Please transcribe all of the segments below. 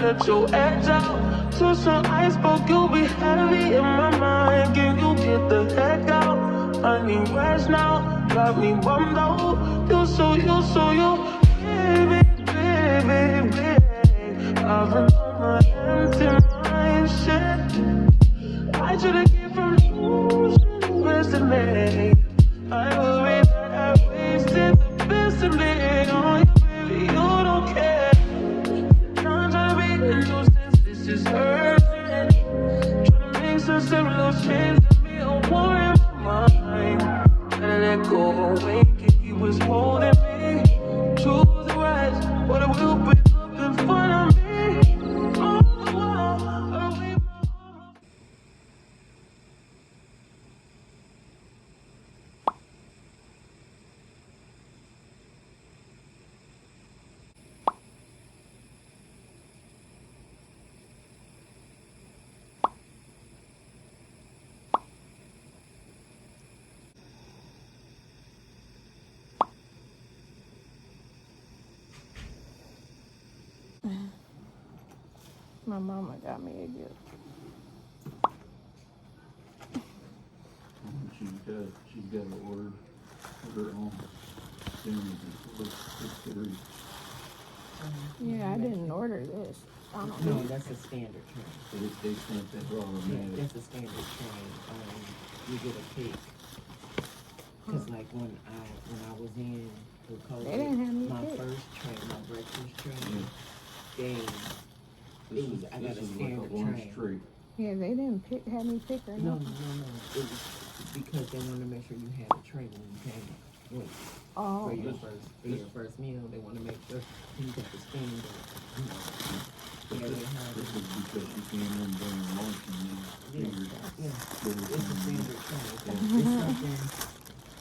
Let your edge out to some iceberg, you'll be heavy in my mind. Can you get the heck out? I need rest now, got me bummed out. You baby, baby, baby. I've been on my empty mind, shit. I should've came from losing the best in me. I worry that I wasted the best in me. Oh, you, baby, you don't care. I'm trying to be a nuisance, this is urgent. Trying to make some simple change to be a war in my mind. Gotta let go away, he was holding me to the right, but it will break up in front of me. On the wall, I wave my arms. My mama got me a gift. She's got to order her own things. Yeah, I didn't order this. I don't know. No, that's a standard train. They sent that raw Yeah, man. that's a standard train. You get a cake. Cause like when I was in with COVID, They didn't have me my cake. first train, my breakfast train, This is I got a like a standard lunch train. treat. Yeah, they didn't have me pick or No, nothing. it was because they wanted to make sure you had a tray when you came with Oh, for your first meal. They want to make sure you got the spoon. This is because you came in during lunch and you figured It's a standard train.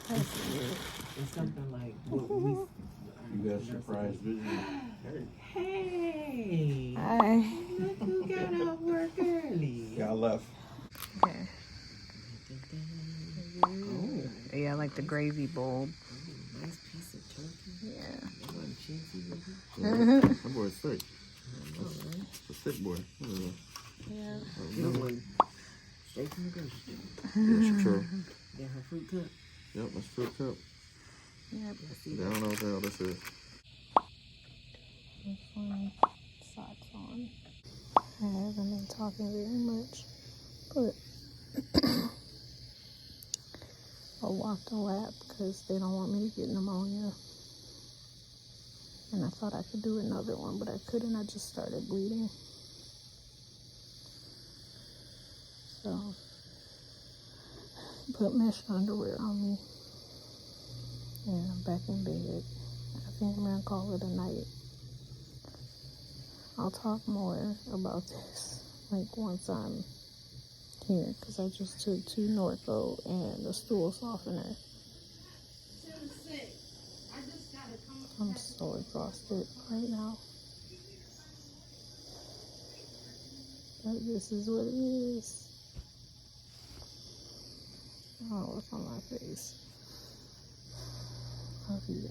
that's weird. It's something like what we. you got a surprise visitor. Hey, Hi. look who got off work early. Yeah, I left. Okay. Yeah, I like the gravy bowl. Nice piece of turkey. Yeah. That wasn't cheesy, was it? That boy's thick. It's a thick boy. Yeah. Good one. Straight from the grocery store. That's true. Got her fruit cup. Yep, that's fruit cup. Yep. I don't know what the hell this is. Socks on. I haven't been talking very much, but I walked a lap because they don't want me to get pneumonia. And I thought I could do another one, but I couldn't. I just started bleeding. So, put mesh underwear on me. And I'm back in bed. I think I'm going to call it a night. I'll talk more about this, like, once I'm here, because I just took 2 Norco and a stool softener. I'm so exhausted right now. But this is what it is. Oh, what's on my face? Love you guys.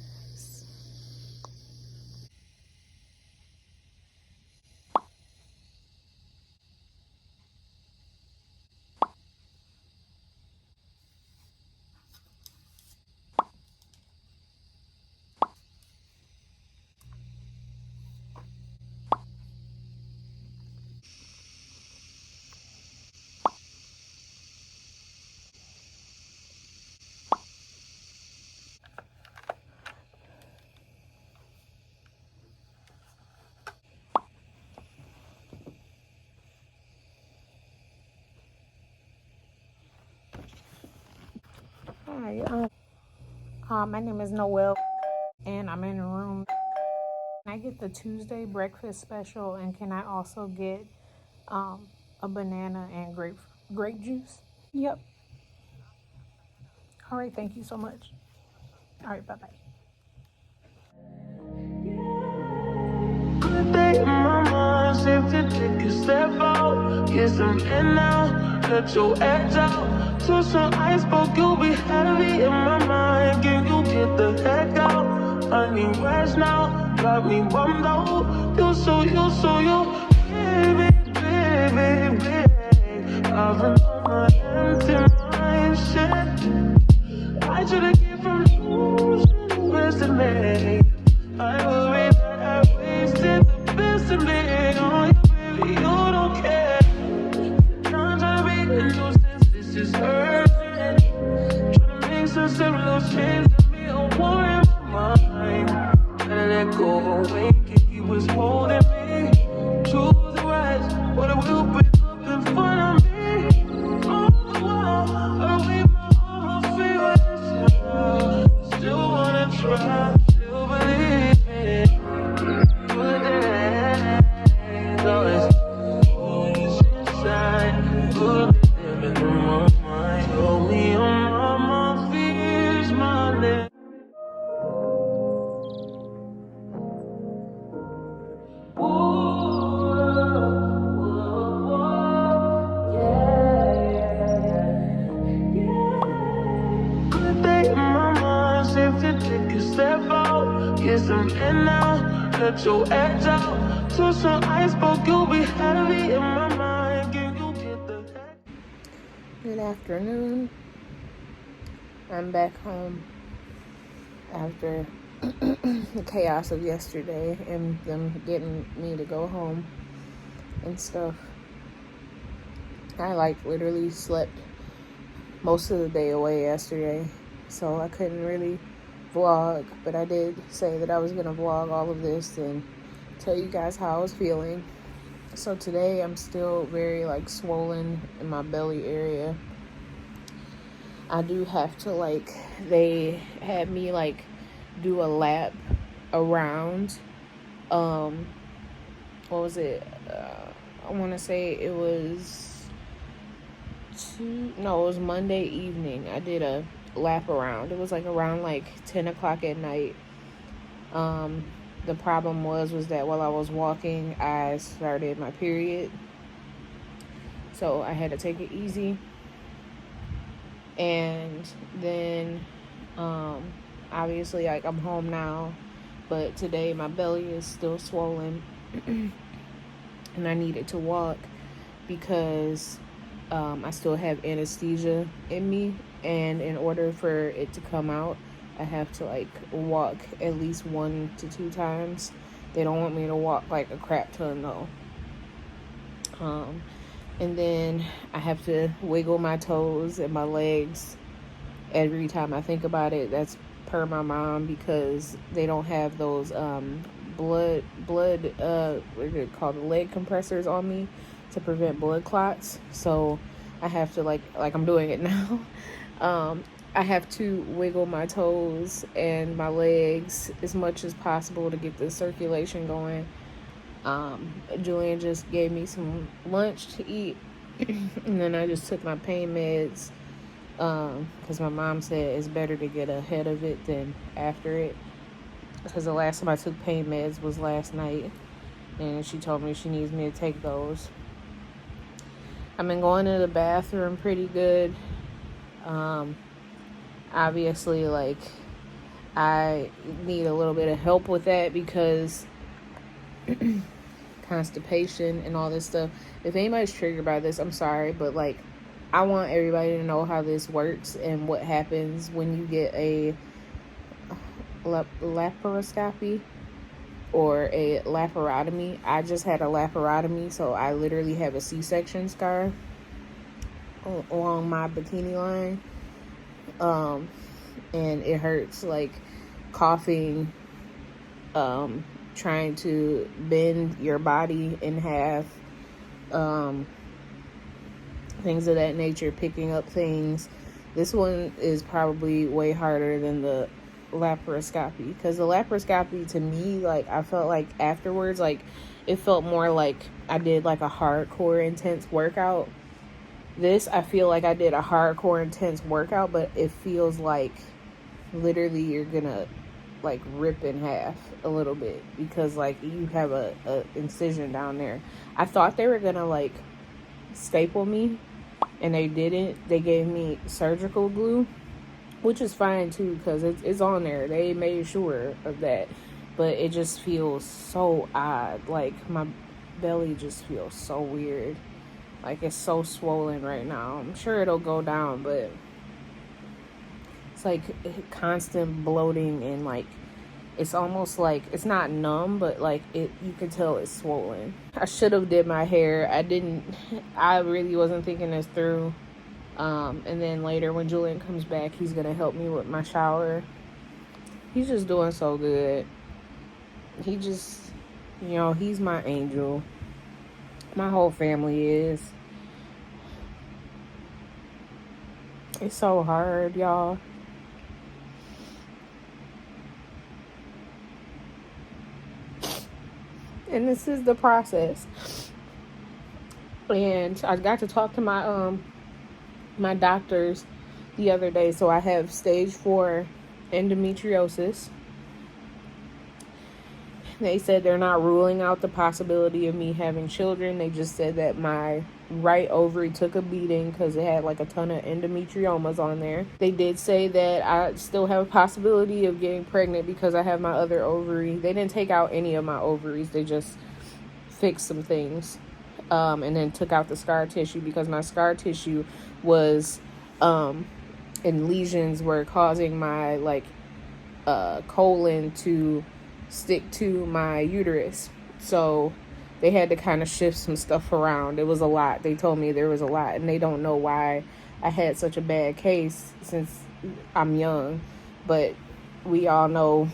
Hi, my name is Noelle, and I'm in the room. Can I get the Tuesday breakfast special, and can I also get a banana and grape juice? Yep. All right, thank you so much. All right, bye-bye. Good day in my mind, safe to take a step out, get some in now, let your edge out. To some iceberg, you'll be heavy in my mind. Can you get the heck out? I need rest now, got me bummed out. You baby, baby, baby. I've been on my empty mind, shit. I should've came from losing the best of me. I worry that I wasted the best of me on you, baby, you don't care. I'm trying to be a nuisance, this is urgent. Trying to make sense of those chains that me a war in my mind. Gotta let go away, he was holding me. Choose the right, but it will break up in front of me. On the wall, I wave my arms, feel it. Still wanna try, still believe it. Good days, always inside. Good living in my mind. Show me on my fears, my name. Good day in my mind, safe to take a step out. Get some air now, let your edge out. To some iceberg, you'll be heavy in my mind. Can you get the heck? Good afternoon. I'm back home after the chaos of yesterday and them getting me to go home and stuff. I literally slept most of the day away yesterday, so I couldn't really vlog, but I did say that I was gonna vlog all of this and tell you guys how I was feeling. So today I'm still very swollen in my belly area. I do have to they had me do a lap around what was it, I want to say it was it was Monday evening. I did a lap around. It was around 10 o'clock at night. The problem was that while I was walking, I started my period, so I had to take it easy. And then obviously I'm home now, but today my belly is still swollen and I needed to walk because I still have anesthesia in me, and in order for it to come out, I have to walk at least 1 to 2 times. They don't want me to walk a crap ton though. And then I have to wiggle my toes and my legs every time I think about it. That's per my mom, because they don't have those blood what is it called, leg compressors on me to prevent blood clots. So I have to I'm doing it now. I have to wiggle my toes and my legs as much as possible to get the circulation going. Julian just gave me some lunch to eat and then I just took my pain meds because my mom said it's better to get ahead of it than after it, because the last time I took pain meds was last night and she told me she needs me to take those. I've been going to the bathroom pretty good. Obviously I need a little bit of help with that because constipation and all this stuff. If anybody's triggered by this, I'm sorry, but I want everybody to know how this works and what happens when you get a laparoscopy or a laparotomy. I just had a laparotomy, so I literally have a C-section scar along my bikini line, and it hurts coughing, trying to bend your body in half, things of that nature, picking up things. This one is probably way harder than the laparoscopy, because the laparoscopy to me, I felt afterwards, it felt more I did a hardcore intense workout. This, I feel I did a hardcore intense workout, but it feels literally you're gonna rip in half a little bit, because you have a incision down there. I thought they were gonna staple me, and they didn't. They gave me surgical glue, which is fine too, because it's on there. They made sure of that. But it just feels so odd. Like, my belly just feels so weird. Like, it's so swollen right now. I'm sure it'll go down, but it's like constant bloating, and like it's almost like it's not numb, but like you can tell it's swollen. I should have did my hair. I really wasn't thinking this through. And then later when Julian comes back, he's gonna help me with my shower. He's just doing so good. He just, he's my angel. My whole family is. It's so hard, y'all. And this is the process. And I got to talk to my doctors the other day. So I have stage 4 endometriosis. They said they're not ruling out the possibility of me having children. They just said that my right ovary took a beating because it had like a ton of endometriomas on there. They did say that I still have a possibility of getting pregnant because I have my other ovary. They didn't take out any of my ovaries. They just fixed some things. And then took out the scar tissue because my scar tissue was and lesions were causing my colon to stick to my uterus. So they had to kind of shift some stuff around. It was a lot. They told me there was a lot, and they don't know why I had such a bad case since I'm young. But we all know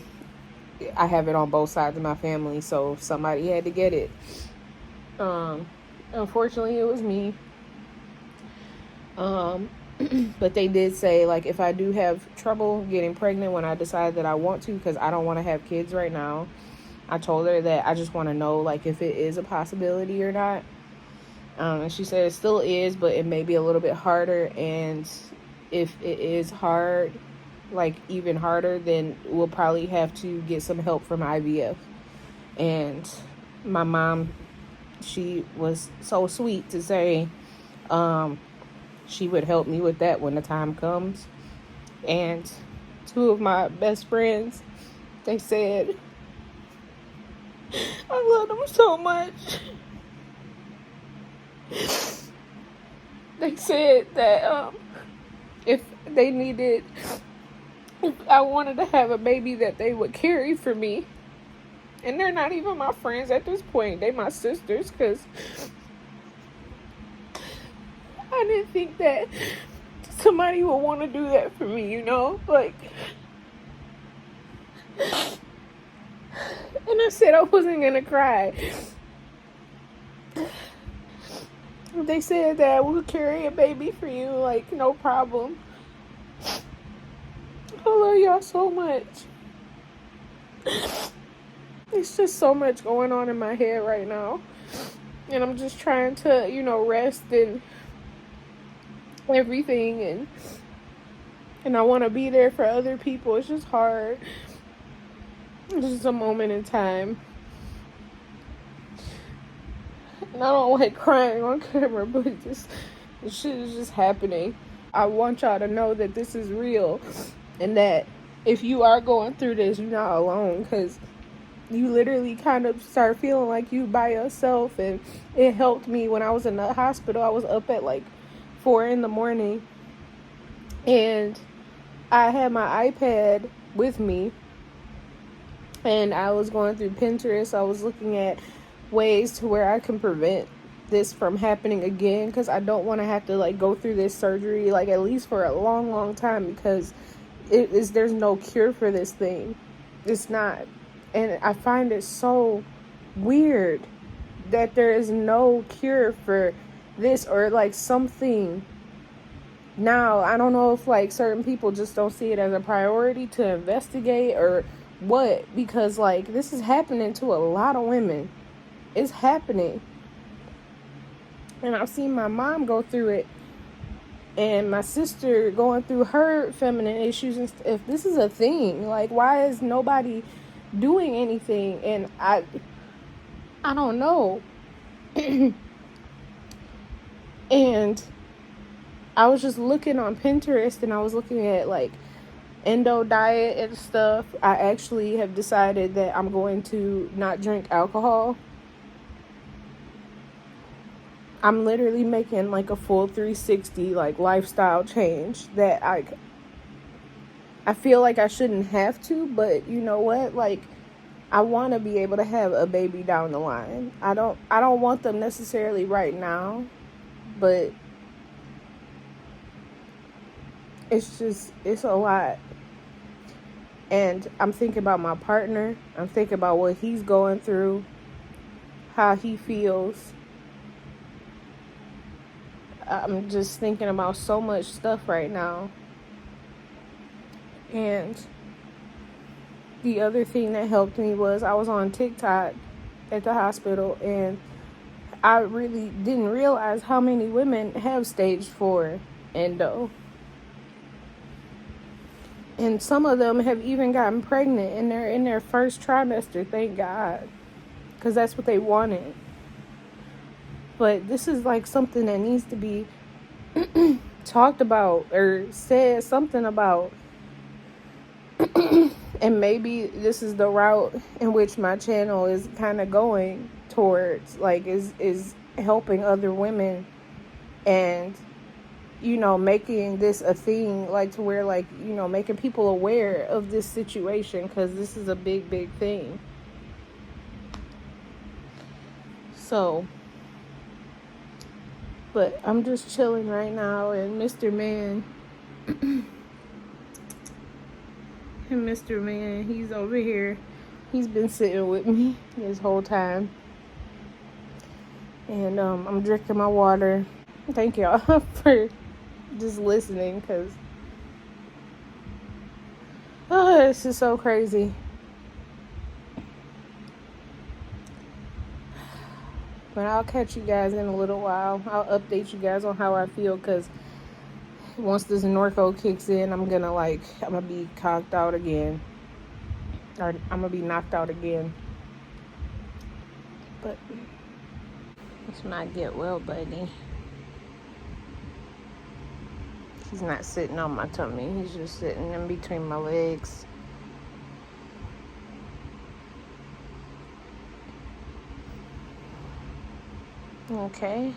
I have it on both sides of my family, so somebody had to get it. Unfortunately, it was me. But they did say, like, if I do have trouble getting pregnant when I decide that I want to, because I don't want to have kids right now, I told her that I just want to know, like, if it is a possibility or not. And she said it still is, but it may be a little bit harder. And if it is hard, like, even harder, then we'll probably have to get some help from IVF. And my mom, she was so sweet to say, she would help me with that when the time comes. And 2 of my best friends, they said, I love them so much. They said that if I wanted to have a baby, that they would carry for me. And they're not even my friends at this point. They my sisters, because I didn't think that somebody would want to do that for me, like. And I said I wasn't gonna cry. They said that we'll carry a baby for you, like, no problem. I love y'all so much. It's just so much going on in my head right now. And I'm just trying to, rest and everything, and I want to be there for other people. It's just hard. It's just a moment in time. And I don't like crying on camera, but this shit is just happening. I want y'all to know that this is real, and that if you are going through this, you're not alone, because you literally kind of start feeling like you by yourself. And it helped me when I was in the hospital. I was up at like 4 a.m, and I had my iPad with me, and I was going through Pinterest. I was looking at ways to where I can prevent this from happening again, because I don't want to have to like go through this surgery like at least for a long time, because there's no cure for this thing. It's not. And I find it so weird that there is no cure for this, or like something. Now, I don't know if like certain people just don't see it as a priority to investigate or what, because like this is happening to a lot of women. It's happening. And I've seen my mom go through it, and my sister going through her feminine issues. And if this is a thing, like, why is nobody doing anything? And I don't know. And I was just looking on Pinterest, and I was looking at like endo diet and stuff, I actually have decided that I'm going to not drink alcohol. I'm literally making like a full 360 like lifestyle change that I feel like I shouldn't have to, but you know what? Like, I want to be able to have a baby down the line. I don't want them necessarily right now, but it's a lot. And I'm thinking about my partner. I'm thinking about what he's going through, how he feels. I'm just thinking about so much stuff right now. And the other thing that helped me was I was on TikTok at the hospital, and I really didn't realize how many women have stage 4 endo. And some of them have even gotten pregnant, and they're in their first trimester, thank God, because that's what they wanted. But this is like something that needs to be talked about or said something about. And maybe this is the route in which my channel is kind of going towards, like, is helping other women and, you know, making this a thing, like, to where, like, you know, making people aware of this situation, because this is a big, big thing. So, but I'm just chilling right now, and Mr. Man, he's over here. He's been sitting with me this whole time. And I'm drinking my water. Thank y'all for just listening, because this is so crazy. But I'll catch you guys in a little while. I'll update you guys on how I feel, because once this Norco kicks in, I'm gonna be cocked out again. Or I'm gonna be knocked out again. But that's when I get well, buddy. He's not sitting on my tummy. He's just sitting in between my legs. Okay.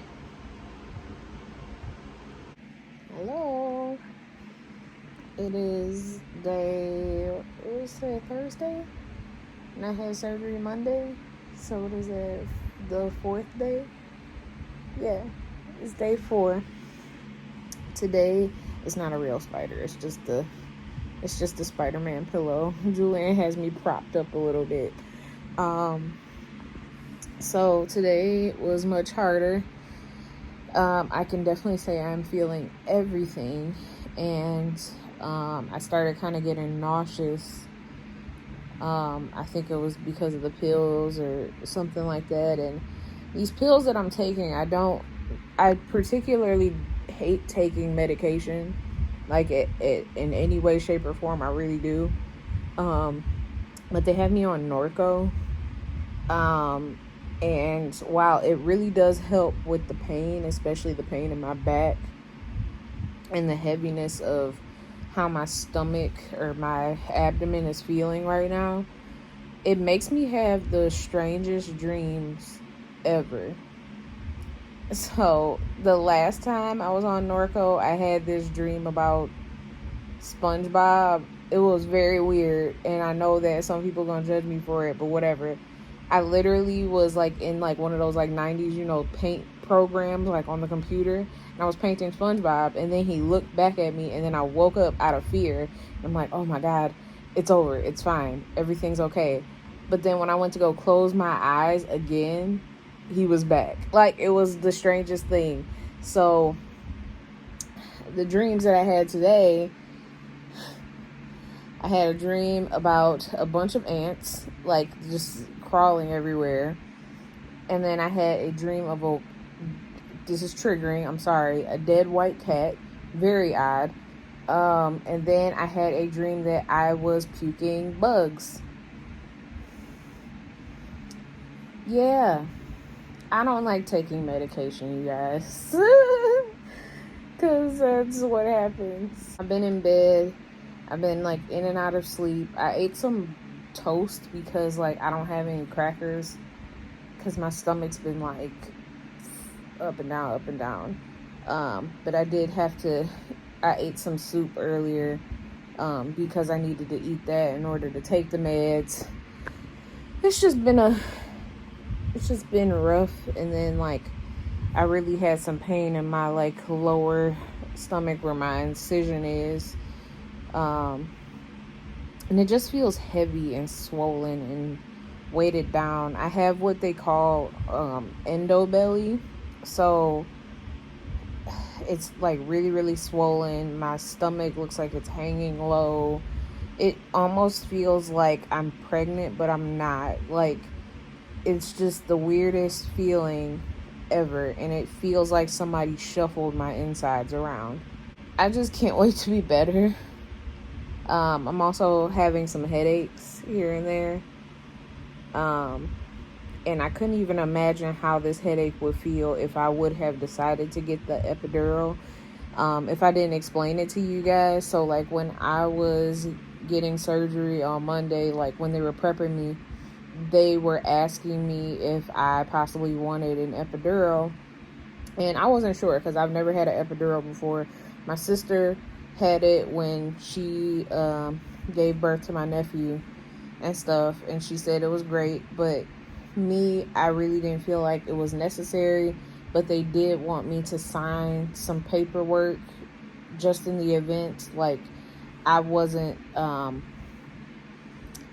Hello. It is Thursday? And I had surgery Monday. So what is it? The 4th day? Yeah. It's day 4. Today it's not a real spider. It's just the Spider-Man pillow. Julian has me propped up a little bit. So today was much harder. I can definitely say I'm feeling everything, and I started kind of getting nauseous. I think it was because of the pills or something like that. And these pills that I'm taking, I particularly hate taking medication, like it in any way, shape, or form. I really do. But they have me on Norco. And while it really does help with the pain, especially the pain in my back and the heaviness of how my stomach or my abdomen is feeling right now, it makes me have the strangest dreams ever. So the last time I was on Norco, I had this dream about SpongeBob. It was very weird, and I know that some people are gonna judge me for it, but whatever. I literally was like in like one of those like 90s, you know, paint programs like on the computer, and I was painting SpongeBob, and then he looked back at me, and then I woke up out of fear, and I'm like, oh my God, it's over, it's fine, everything's okay. But then when I went to go close my eyes again, he was back. Like, it was the strangest thing. So the dreams that I had today, I had a dream about a bunch of ants, like just crawling everywhere. And then I had a dream of this is triggering, I'm sorry, a dead white cat. Very odd. And then I had a dream that I was puking bugs. Yeah. I don't like taking medication, you guys. Because that's what happens. I've been in bed I've been like in and out of sleep. I ate some toast because like I don't have any crackers because my stomach's been like up and down, up and down. But I did have to. I ate some soup earlier because I needed to eat that in order to take the meds. It's just been a. It's just been rough, and then like I really had some pain in my like lower stomach where my incision is. Um, and it just feels heavy and swollen and weighted down. I have what they call endo belly, so it's like really really swollen. My stomach looks like it's hanging low. It almost feels like I'm pregnant, but I'm not. Like, it's just the weirdest feeling ever, and it feels like somebody shuffled my insides around. I just can't wait to be better. I'm also having some headaches here and there. And I couldn't even imagine how this headache would feel if I would have decided to get the epidural. If I didn't explain it to you guys. So like when I was getting surgery on Monday, like when they were prepping me, they were asking me if I possibly wanted an epidural. And I wasn't sure because I've never had an epidural before. My sister had it when she gave birth to my nephew and stuff, and she said it was great. But me, I really didn't feel like it was necessary. But they did want me to sign some paperwork just in the event. Like, I wasn't, I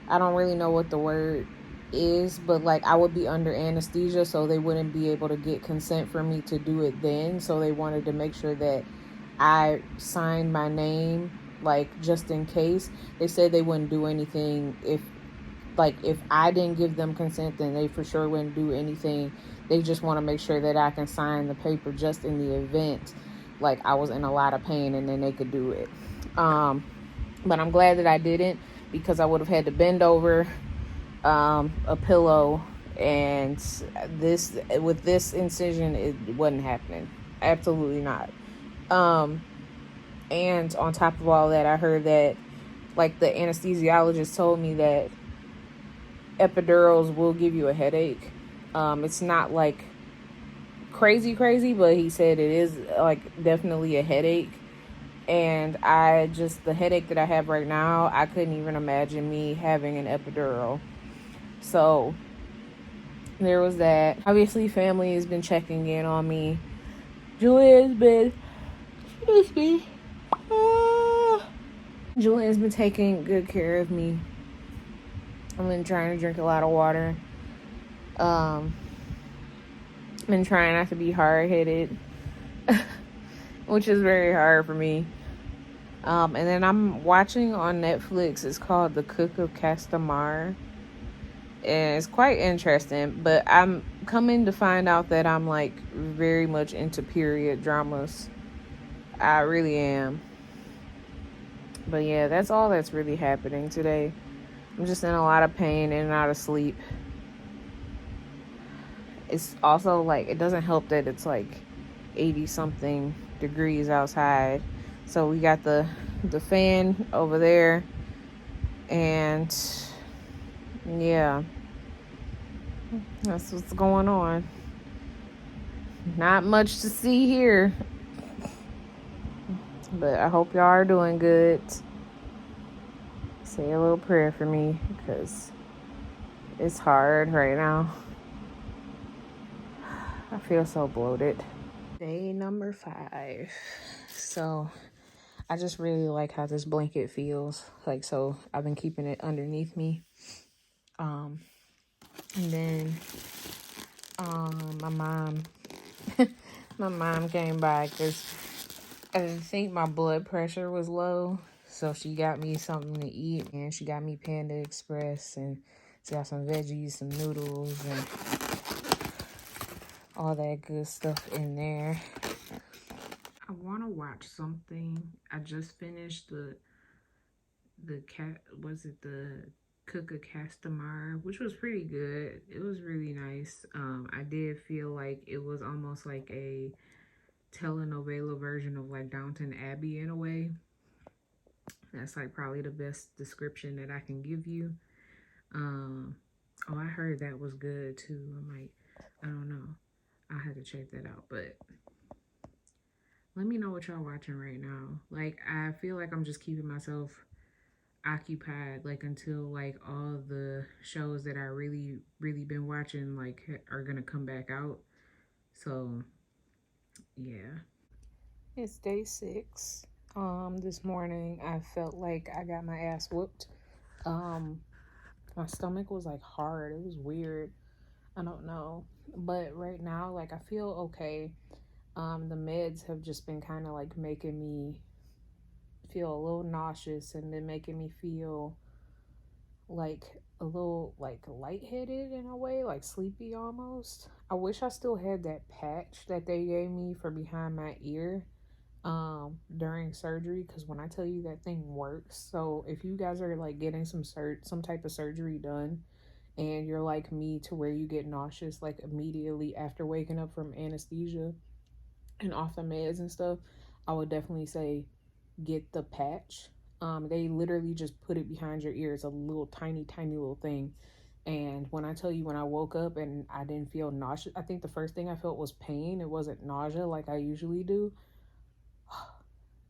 don't really know what the word is, but like I would be under anesthesia, so they wouldn't be able to get consent for me to do it then. So they wanted to make sure that I signed my name, like just in case. They said they wouldn't do anything if I didn't give them consent, then they for sure wouldn't do anything. They just want to make sure that I can sign the paper just in the event like I was in a lot of pain, and then they could do it. But I'm glad that I didn't, because I would have had to bend over a pillow, and this with this incision it wasn't happening. Absolutely not. And on top of all that, I heard that like the anesthesiologist told me that epidurals will give you a headache. It's not like crazy, but he said it is like definitely a headache. And the headache that I have right now, I couldn't even imagine me having an epidural. So there was that. Obviously, family has been checking in on me. Julian's been, excuse me. Julian's been taking good care of me. I've been trying to drink a lot of water. Been trying not to be hard-headed, which is very hard for me. And then I'm watching on Netflix. It's called The Cook of Castamar. And it's quite interesting, but I'm coming to find out that I'm like very much into period dramas. I really am. But yeah, that's all that's really happening today. I'm just in a lot of pain, in and out of sleep. It's also like, it doesn't help that it's like 80 something degrees outside. So we got the fan over there, and yeah, that's what's going on. Not much to see here, but I hope y'all are doing good. Say a little prayer for me, because it's hard right now. I feel so bloated. Day number 5. So I just really like how this blanket feels. Like, so I've been keeping it underneath me. And then my mom my mom came by because I think my blood pressure was low. So she got me something to eat, and she got me Panda Express, and she got some veggies, some noodles, and all that good stuff in there. I want to watch something. I just finished the Cook of Castamar, which was pretty good. It was really nice. I did feel like it was almost like a telenovela version of like Downton Abbey in a way. That's like probably the best description that I can give you. Oh, I heard that was good too. I'm like, I don't know. I had to check that out, but let me know what y'all watching right now. Like, I feel like I'm just keeping myself occupied, like, until like all the shows that I really been watching like are gonna come back out. So yeah, it's day 6. This morning I felt like I got my ass whooped. My stomach was like hard. It was weird. I don't know, but right now, like, I feel okay. The meds have just been kind of like making me feel a little nauseous and then making me feel like a little like lightheaded in a way, like sleepy almost. I wish I still had that patch that they gave me for behind my ear during surgery, because when I tell you that thing works. So if you guys are like getting some type of surgery done and you're like me to where you get nauseous like immediately after waking up from anesthesia and off the meds and stuff, I would definitely say get the patch. They literally just put it behind your ear. It's a little tiny little thing. And when I tell you, when I woke up and I didn't feel nauseous, I think the first thing I felt was pain. It wasn't nausea like I usually do.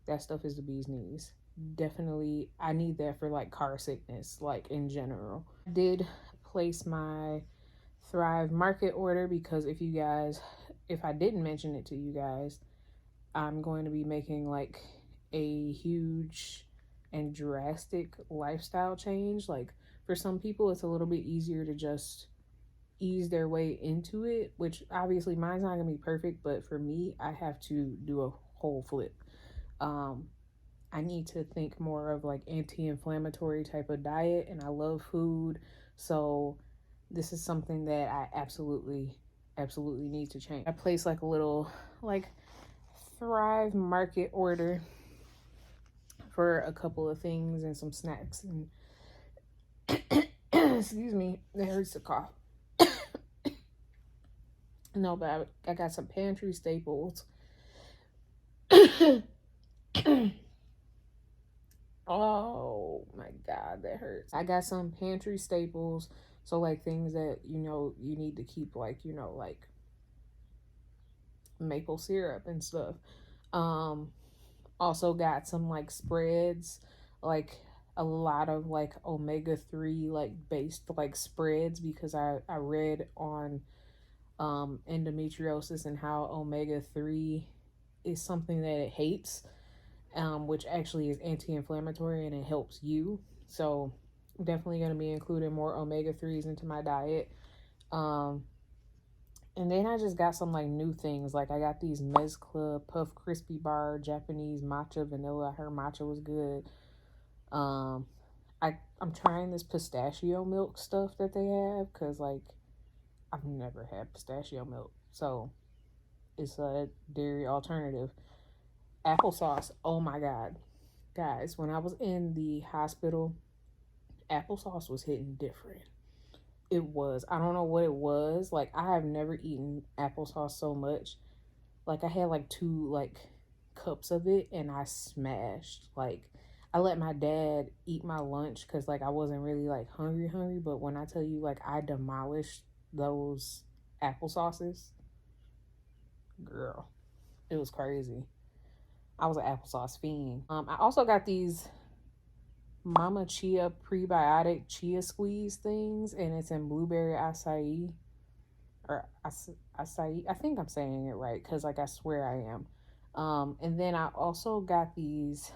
That stuff is the bee's knees. Definitely, I need that for like car sickness, like in general. I did place my Thrive market order because if I didn't mention it to you guys, I'm going to be making like a huge and drastic lifestyle change. Like, for some people, it's a little bit easier to just ease their way into it, which obviously mine's not gonna be perfect, but for me, I have to do a whole flip. I need to think more of like anti-inflammatory type of diet, and I love food, so this is something that I absolutely need to change. I placed like a little like Thrive market order for a couple of things and some snacks, and excuse me, it hurts to cough. No, but I got some pantry staples. Oh my god, that hurts. I got some pantry staples, so like things that you need to keep, like like maple syrup and stuff. Also got some like spreads, like a lot of like omega-3 like based like spreads, because I read on endometriosis and how omega-3 is something that it hates, which actually is anti-inflammatory and it helps you. So definitely going to be including more omega-3s into my diet. And then I just got some like new things. Like, I got these Mezcla Puff Crispy Bar Japanese matcha vanilla. I heard matcha was good. I'm trying this pistachio milk stuff that they have, because like I've never had pistachio milk, so it's a dairy alternative. Applesauce. Oh my god, guys! When I was in the hospital, applesauce was hitting different. It was. I don't know what it was. Like, I have never eaten applesauce so much. Like, I had like 2 like cups of it and I smashed. Like, I let my dad eat my lunch because like I wasn't really like hungry. But when I tell you, like, I demolished those applesauces, girl, it was crazy. I was an applesauce fiend. I also got these Mama Chia prebiotic chia squeeze things, and it's in blueberry acai, or acai. I think I'm saying it right, because like I swear I am. And then I also got these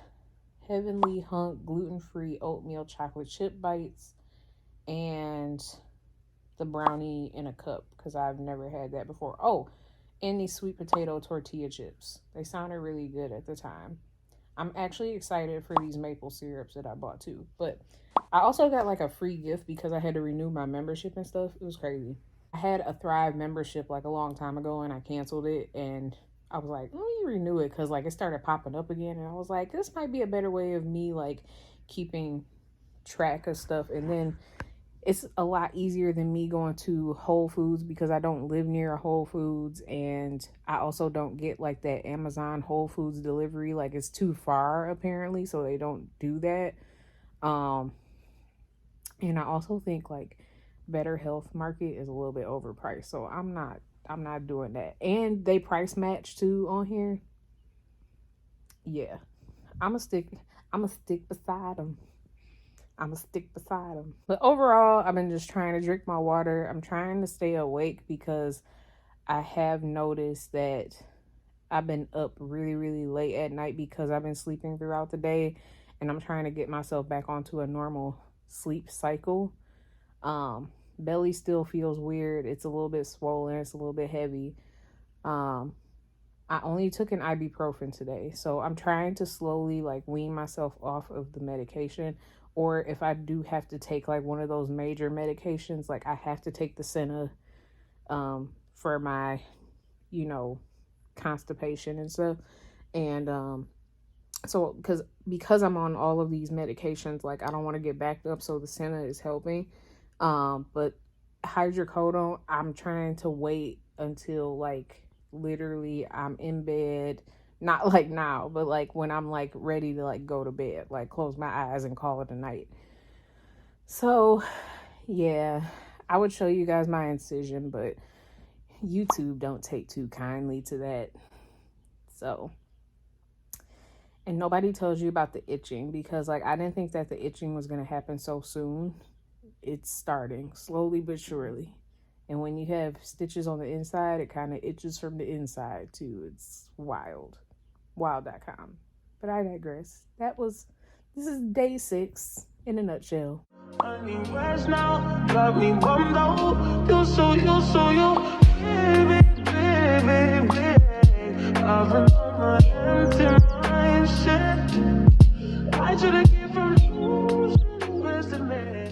Heavenly Hunk gluten-free oatmeal chocolate chip bites, and the brownie in a cup, because I've never had that before. Oh, and these sweet potato tortilla chips. They sounded really good at the time. I'm actually excited for these maple syrups that I bought too. But I also got like a free gift because I had to renew my membership and stuff. It was crazy. I had a Thrive membership like a long time ago and I canceled it, and I was like, let me renew it, because like it started popping up again, and I was like, this might be a better way of me like keeping track of stuff. And then it's a lot easier than me going to Whole Foods because I don't live near a Whole Foods, and I also don't get like that Amazon Whole Foods delivery. Like, it's too far apparently, so they don't do that. And I also think like Better Health Market is a little bit overpriced, so I'm not doing that. And they price match too on here. Yeah, I'm a stick beside them. But overall, I've been just trying to drink my water. I'm trying to stay awake because I have noticed that I've been up really, really late at night because I've been sleeping throughout the day, and I'm trying to get myself back onto a normal sleep cycle. Belly still feels weird. It's a little bit swollen. It's a little bit heavy. I only took an ibuprofen today, so I'm trying to slowly like wean myself off of the medication. Or if I do have to take like one of those major medications, like I have to take the Senna for my, constipation and stuff. And so because I'm on all of these medications, like I don't want to get backed up, so the Senna is helping. But hydrocodone, I'm trying to wait until like literally I'm in bed, not like now, but like when I'm like ready to like go to bed, like close my eyes and call it a night. So yeah, I would show you guys my incision, but YouTube don't take too kindly to that. So, and nobody tells you about the itching because like I didn't think that the itching was going to happen so soon. It's starting slowly but surely. And when you have stitches on the inside, it kind of itches from the inside too. It's wild. Wild.com. But I digress. This is day 6 in a nutshell. I mean, where's now? Got me bummed out. You so, baby. I've been on my empty mind, shit. I should've came from losing the best of me.